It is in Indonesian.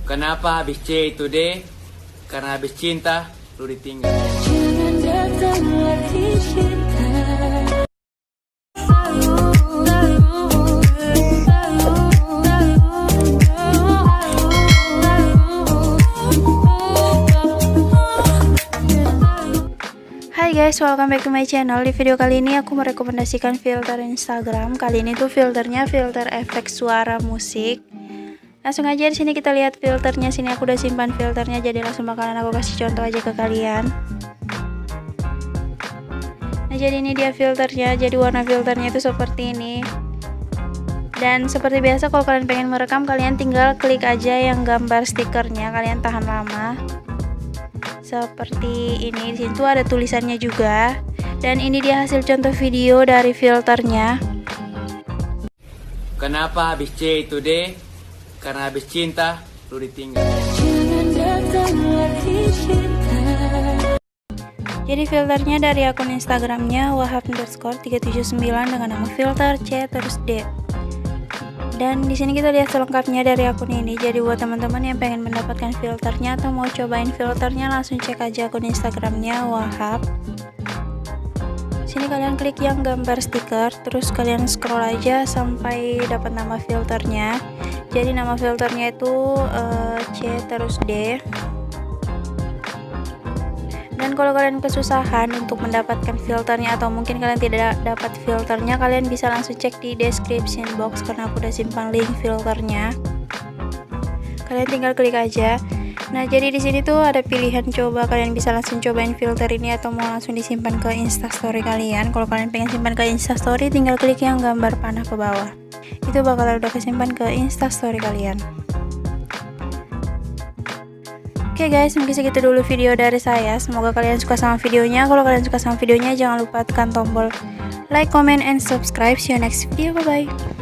Kenapa habis C itu D? Karena habis cinta, lu ditinggal. Jangan datang lagi cinta. Hai guys, welcome back to my channel. Di video kali ini aku merekomendasikan filter Instagram. Kali ini tuh filternya filter efek suara musik. Langsung aja di sini kita lihat filternya. Sini aku udah simpan filternya, jadi langsung bakalan aku kasih contoh aja ke kalian. Nah, jadi ini dia filternya. Jadi warna filternya itu seperti ini. Dan seperti biasa kalau kalian pengen merekam, kalian tinggal klik aja yang gambar stikernya, kalian tahan lama. Seperti ini, di situ ada tulisannya juga. Dan ini dia hasil contoh video dari filternya. Kenapa habis C itu D? Karena habis cinta, lu ditinggal. Jangan datang lagi cinta. Jadi filternya dari akun Instagramnya wahab_379 dengan nama filter C terus D. Dan di sini kita lihat selengkapnya dari akun ini. Jadi buat teman-teman yang pengen mendapatkan filternya atau mau cobain filternya, langsung cek aja akun Instagramnya Wahab. Sini kalian klik yang gambar stiker, terus kalian scroll aja sampai dapat nama filternya. Jadi nama filternya itu C terus D. Dan kalau kalian kesusahan untuk mendapatkan filternya atau mungkin kalian tidak dapat filternya, kalian bisa langsung cek di description box karena aku udah simpan link filternya. Kalian tinggal klik aja. Nah, jadi di sini tuh ada pilihan coba, kalian bisa langsung cobain filter ini atau mau langsung disimpan ke Instastory kalian. Kalau kalian pengen simpan ke Instastory, tinggal klik yang gambar panah ke bawah. Itu bakalan udah kesimpan ke Instastory kalian. Oke guys, mungkin segitu dulu video dari saya. Semoga kalian suka sama videonya. Kalau kalian suka sama videonya, jangan lupa tekan tombol like, comment, and subscribe. See you next video. Bye bye.